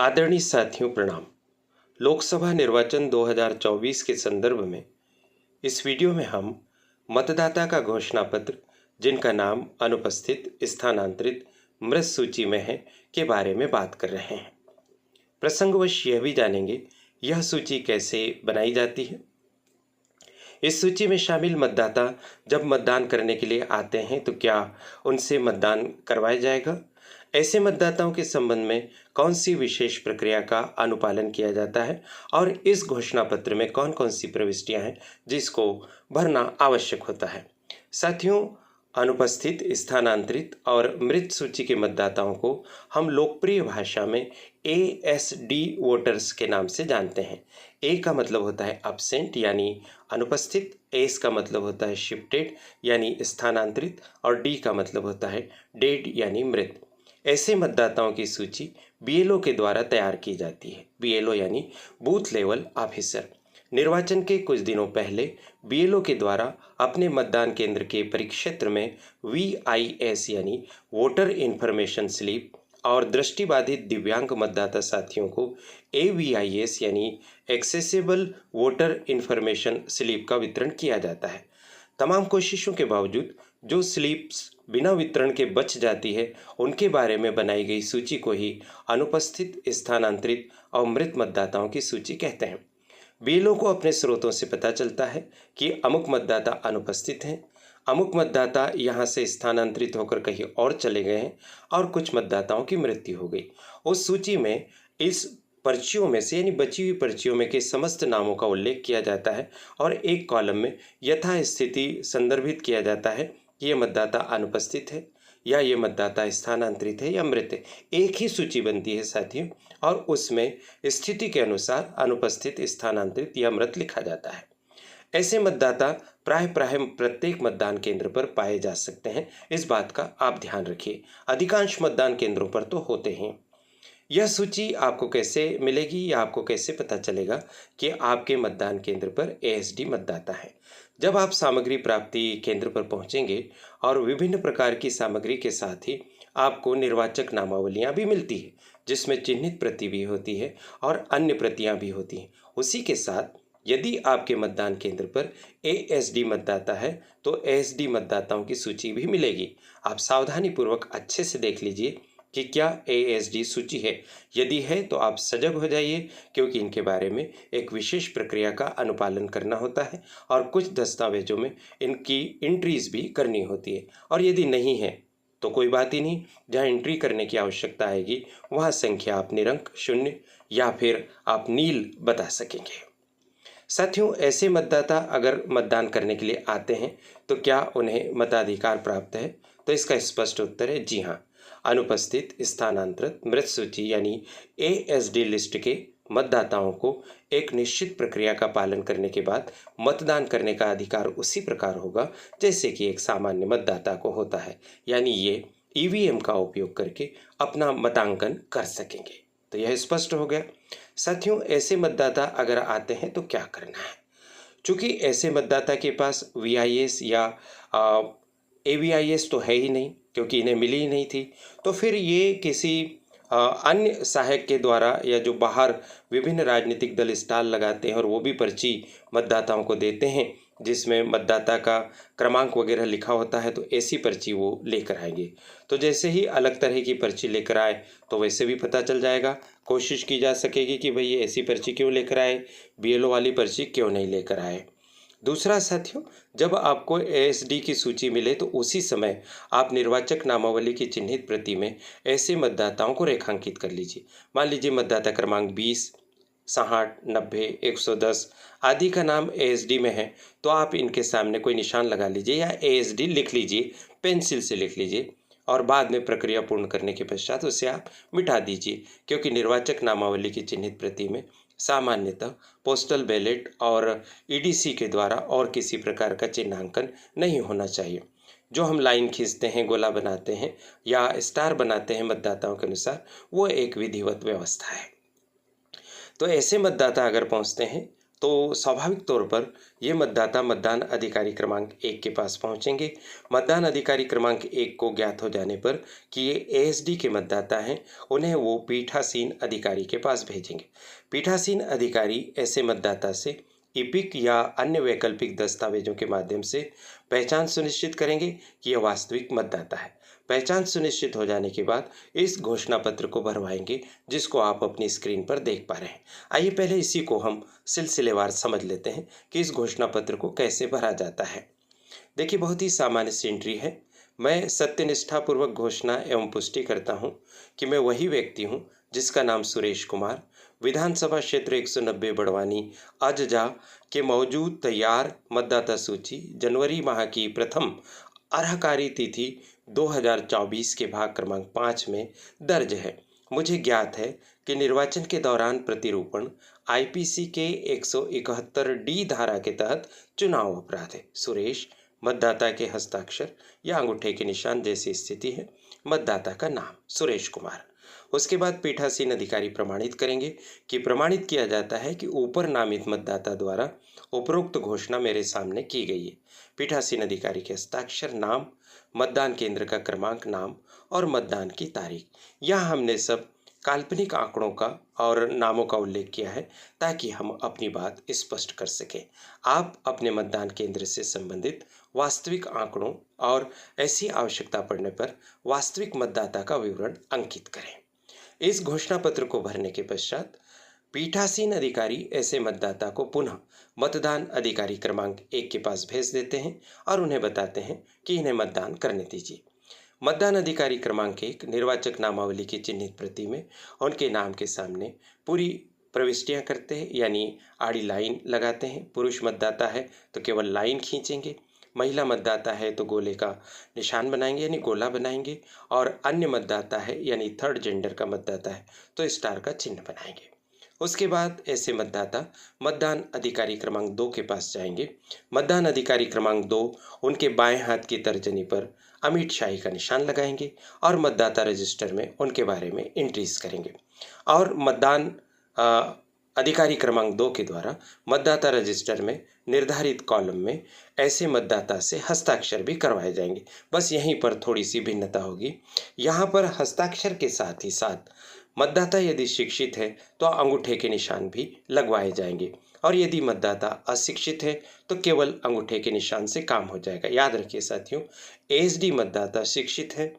आदरणीय साथियों प्रणाम। लोकसभा निर्वाचन 2024 के संदर्भ में इस वीडियो में हम मतदाता का घोषणा पत्र जिनका नाम अनुपस्थित, स्थानांतरित, मृत सूची में है के बारे में बात कर रहे हैं। प्रसंगवश यह भी जानेंगे यह सूची कैसे बनाई जाती है। इस सूची में शामिल मतदाता जब मतदान करने के लिए आते हैं तो क्या उनसे मतदान करवाया जाएगा? ऐसे मतदाताओं के संबंध में कौन सी विशेष प्रक्रिया का अनुपालन किया जाता है और इस घोषणा पत्र में कौन कौन सी प्रविष्टियां हैं जिसको भरना आवश्यक होता है। साथियों, अनुपस्थित, स्थानांतरित और मृत सूची के मतदाताओं को हम लोकप्रिय भाषा में ASD वोटर्स के नाम से जानते हैं। ए का मतलब होता है अब्सेंट यानी अनुपस्थित, एस का मतलब होता है शिफ्टेड यानी स्थानांतरित और डी का मतलब होता है डेड यानी मृत। ऐसे मतदाताओं की सूची BLO के द्वारा तैयार की जाती है। BLO यानी बूथ लेवल ऑफिसर। निर्वाचन के कुछ दिनों पहले BLO के द्वारा अपने मतदान केंद्र के परिक्षेत्र में VIS यानी वोटर इन्फॉर्मेशन स्लिप और दृष्टिबाधित दिव्यांग मतदाता साथियों को AVIS यानी एक्सेसिबल वोटर इन्फॉर्मेशन स्लिप का वितरण किया जाता है। तमाम कोशिशों के बावजूद जो स्लिप्स बिना वितरण के बच जाती है उनके बारे में बनाई गई सूची को ही अनुपस्थित, स्थानांतरित और मृत मतदाताओं की सूची कहते हैं। BLO को अपने स्रोतों से पता चलता है कि अमुक मतदाता अनुपस्थित हैं, अमुक मतदाता यहाँ से स्थानांतरित होकर कहीं और चले गए हैं और कुछ मतदाताओं की मृत्यु हो गई। उस सूची में इस पर्चियों में से यानी बची हुई पर्चियों में के समस्त नामों का उल्लेख किया जाता है और एक कॉलम में यथास्थिति संदर्भित किया जाता है कि ये मतदाता अनुपस्थित है या ये मतदाता स्थानांतरित है या मृत है। एक ही सूची बनती है साथियों और उसमें स्थिति के अनुसार अनुपस्थित, स्थानांतरित या मृत लिखा जाता है। ऐसे मतदाता प्राय प्रत्येक मतदान केंद्र पर पाए जा सकते हैं, इस बात का आप ध्यान रखिए। अधिकांश मतदान केंद्रों पर तो होते हैं। यह सूची आपको कैसे मिलेगी या आपको कैसे पता चलेगा कि आपके मतदान केंद्र पर ASD मतदाता है? जब आप सामग्री प्राप्ति केंद्र पर पहुंचेंगे और विभिन्न प्रकार की सामग्री के साथ ही आपको निर्वाचक नामावलियां भी मिलती है जिसमें चिन्हित प्रति भी होती है और अन्य प्रतियां भी होती हैं। उसी के साथ यदि आपके मतदान केंद्र पर ASD मतदाता है तो ASD मतदाताओं की सूची भी मिलेगी। आप सावधानी पूर्वक अच्छे से देख लीजिए कि क्या ASD सूची है। यदि है तो आप सजग हो जाइए क्योंकि इनके बारे में एक विशेष प्रक्रिया का अनुपालन करना होता है और कुछ दस्तावेजों में इनकी एंट्रीज भी करनी होती है। और यदि नहीं है तो कोई बात ही नहीं, जहाँ एंट्री करने की आवश्यकता आएगी वहाँ संख्या आप निरंक, शून्य या फिर आप नील बता सकेंगे। साथियों, ऐसे मतदाता अगर मतदान करने के लिए आते हैं तो क्या उन्हें मताधिकार प्राप्त है? तो इसका स्पष्ट उत्तर है जी हाँ। अनुपस्थित, स्थानांतरित, मृत सूची यानी ASD लिस्ट के मतदाताओं को एक निश्चित प्रक्रिया का पालन करने के बाद मतदान करने का अधिकार उसी प्रकार होगा जैसे कि एक सामान्य मतदाता को होता है, यानी ये EVM का उपयोग करके अपना मतांकन कर सकेंगे। तो यह स्पष्ट हो गया। साथियों, ऐसे मतदाता अगर आते हैं तो क्या करना है? चूंकि ऐसे मतदाता के पास VIS या AVIS तो है ही नहीं क्योंकि इन्हें मिली ही नहीं थी, तो फिर ये किसी अन्य सहायक के द्वारा या जो बाहर विभिन्न राजनीतिक दल स्टॉल लगाते हैं और वो भी पर्ची मतदाताओं को देते हैं जिसमें मतदाता का क्रमांक वगैरह लिखा होता है, तो ऐसी पर्ची वो लेकर आएंगे। तो जैसे ही अलग तरह की पर्ची लेकर आए तो वैसे भी पता चल जाएगा, कोशिश की जा सकेगी कि भाई ये ऐसी पर्ची क्यों लेकर आए, BLO वाली पर्ची क्यों नहीं लेकर आए। दूसरा साथियों, जब आपको ASD की सूची मिले तो उसी समय आप निर्वाचक नामावली की चिन्हित प्रति में ऐसे मतदाताओं को रेखांकित कर लीजिए। मान लीजिए मतदाता क्रमांक 20, 60, 90, 110 आदि का नाम ASD में है तो आप इनके सामने कोई निशान लगा लीजिए या ASD लिख लीजिए, पेंसिल से लिख लीजिए और बाद में प्रक्रिया पूर्ण करने के पश्चात उसे आप मिटा दीजिए, क्योंकि निर्वाचक नामावली की चिन्हित प्रति में सामान्यतः पोस्टल बैलेट और EDC के द्वारा और किसी प्रकार का चिन्हांकन नहीं होना चाहिए। जो हम लाइन खींचते हैं, गोला बनाते हैं या स्टार बनाते हैं मतदाताओं के अनुसार, वो एक विधिवत व्यवस्था है। तो ऐसे मतदाता अगर पहुंचते हैं तो स्वाभाविक तौर पर ये मतदाता मतदान अधिकारी क्रमांक 1 के पास पहुंचेंगे। मतदान अधिकारी क्रमांक 1 को ज्ञात हो जाने पर कि ये एएसडी के मतदाता हैं, उन्हें वो पीठासीन अधिकारी के पास भेजेंगे। पीठासीन अधिकारी ऐसे मतदाता से ईपिक या अन्य वैकल्पिक दस्तावेजों के माध्यम से पहचान सुनिश्चित करेंगे कि यह वास्तविक मतदाता है। पहचान सुनिश्चित हो जाने के बाद इस घोषणा पत्र को भरवाएंगे, जिसको आप अपनी स्क्रीन पर देख पा रहे हैं। आइए पहले इसी को हम सिलसिलेवार समझ लेते हैं कि इस घोषणा पत्र को कैसे भरा जाता है। देखिए, बहुत ही सामान्य सी एंट्री है। मैं सत्यनिष्ठापूर्वक घोषणा एवं पुष्टि करता हूँ कि मैं वही व्यक्ति हूँ जिसका नाम सुरेश कुमार, विधानसभा क्षेत्र 190 बड़वानी अजजा के मौजूद तैयार मतदाता सूची जनवरी माह की प्रथम अर्हकारी तिथि 2024 के भाग क्रमांक 5 में दर्ज है। मुझे ज्ञात है कि निर्वाचन के दौरान प्रतिरूपण आईपीसी के 171D धारा के तहत चुनाव अपराध है। सुरेश मतदाता के हस्ताक्षर या अंगूठे के निशान जैसी स्थिति है। मतदाता का नाम सुरेश कुमार। उसके बाद पीठासीन अधिकारी प्रमाणित करेंगे कि प्रमाणित किया जाता है कि ऊपर नामित मतदाता द्वारा उपरोक्त घोषणा मेरे सामने की गई है। पीठासीन अधिकारी के हस्ताक्षर, नाम, मतदान केंद्र का क्रमांक, नाम और मतदान की तारीख। यहाँ हमने सब काल्पनिक आंकड़ों का और नामों का उल्लेख किया है ताकि हम अपनी बात स्पष्ट कर सकें। आप अपने मतदान केंद्र से संबंधित वास्तविक आंकड़ों और ऐसी आवश्यकता पड़ने पर वास्तविक मतदाता का विवरण अंकित करें। इस घोषणा पत्र को भरने के पश्चात पीठासीन अधिकारी ऐसे मतदाता को पुनः मतदान अधिकारी क्रमांक 1 के पास भेज देते हैं और उन्हें बताते हैं कि इन्हें मतदान करने दीजिए। मतदान अधिकारी क्रमांक 1 निर्वाचक नामावली की चिन्हित प्रति में उनके नाम के सामने पूरी प्रविष्टियां करते हैं, यानी आड़ी लाइन लगाते हैं। पुरुष मतदाता है तो केवल लाइन खींचेंगे, महिला मतदाता है तो गोले का निशान बनाएंगे यानी गोला बनाएंगे, और अन्य मतदाता है यानी थर्ड जेंडर का मतदाता है तो स्टार का चिन्ह बनाएंगे। उसके बाद ऐसे मतदाता मतदान अधिकारी क्रमांक 2 के पास जाएंगे। मतदान अधिकारी क्रमांक 2 उनके बाएं हाथ की तर्जनी पर अमिट शाही का निशान लगाएंगे और मतदाता रजिस्टर में उनके बारे में एंट्रीज करेंगे और मतदान अधिकारी क्रमांक 2 के द्वारा मतदाता रजिस्टर में निर्धारित कॉलम में ऐसे मतदाता से हस्ताक्षर भी करवाए जाएंगे। बस यहीं पर थोड़ी सी भिन्नता होगी। यहाँ पर हस्ताक्षर के साथ ही साथ मतदाता यदि शिक्षित है तो अंगूठे के निशान भी लगवाए जाएंगे, और यदि मतदाता अशिक्षित है तो केवल अंगूठे के निशान से काम हो जाएगा। याद रखिए साथियों, एएसडी मतदाता शिक्षित है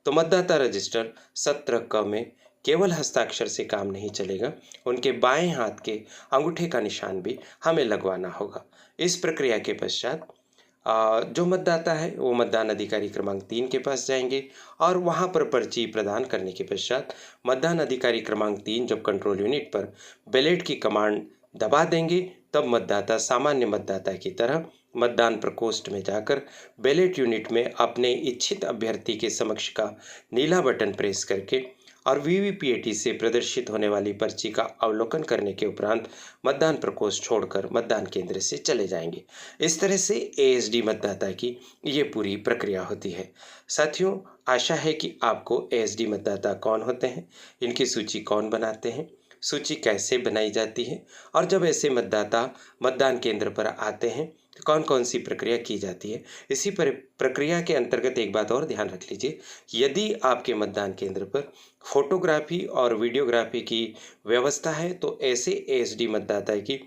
तो मतदाता रजिस्टर 17 में केवल हस्ताक्षर से काम नहीं चलेगा, उनके बाएं हाथ के अंगूठे का निशान भी हमें लगवाना होगा। इस प्रक्रिया के पश्चात जो मतदाता है वो मतदान अधिकारी क्रमांक 3 के पास जाएंगे और वहां पर पर्ची प्रदान करने के पश्चात मतदान अधिकारी क्रमांक 3 जब कंट्रोल यूनिट पर बैलेट की कमांड दबा देंगे तब मतदाता सामान्य मतदाता की तरह मतदान प्रकोष्ठ में जाकर बैलेट यूनिट में अपने इच्छित अभ्यर्थी के समक्ष का नीला बटन प्रेस करके और वीवीपीएटी से प्रदर्शित होने वाली पर्ची का अवलोकन करने के उपरांत मतदान प्रकोष्ठ छोड़कर मतदान केंद्र से चले जाएंगे। इस तरह से एएसडी मतदाता की ये पूरी प्रक्रिया होती है। साथियों, आशा है कि आपको एएसडी मतदाता कौन होते हैं, इनकी सूची कौन बनाते हैं, सूची कैसे बनाई जाती है, और जब ऐसे मतदाता मतदान केंद्र पर आते हैं तो कौन कौन सी प्रक्रिया की जाती है। इसी प्रक्रिया के अंतर्गत एक बात और ध्यान रख लीजिए, यदि आपके मतदान केंद्र पर फोटोग्राफी और वीडियोग्राफी की व्यवस्था है तो ऐसे एएसडी मतदाता की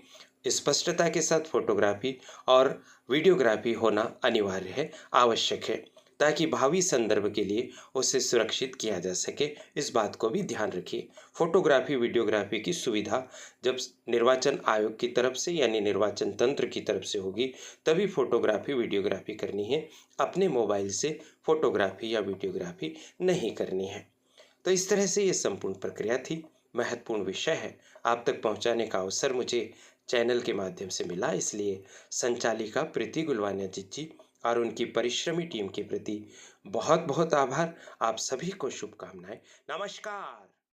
स्पष्टता के साथ फोटोग्राफी और वीडियोग्राफी होना अनिवार्य है, आवश्यक है, ताकि भावी संदर्भ के लिए उसे सुरक्षित किया जा सके। इस बात को भी ध्यान रखिए। फोटोग्राफी वीडियोग्राफी की सुविधा जब निर्वाचन आयोग की तरफ से यानी निर्वाचन तंत्र की तरफ से होगी तभी फोटोग्राफी वीडियोग्राफी करनी है, अपने मोबाइल से फोटोग्राफी या वीडियोग्राफी नहीं करनी है। तो इस तरह से ये संपूर्ण प्रक्रिया थी। महत्वपूर्ण विषय है, आप तक पहुंचाने का अवसर मुझे चैनल के माध्यम से मिला, इसलिए संचालिका प्रीति गुलवानिया जी और उनकी परिश्रमी टीम के प्रति बहुत बहुत आभार। आप सभी को शुभकामनाएं। नमस्कार।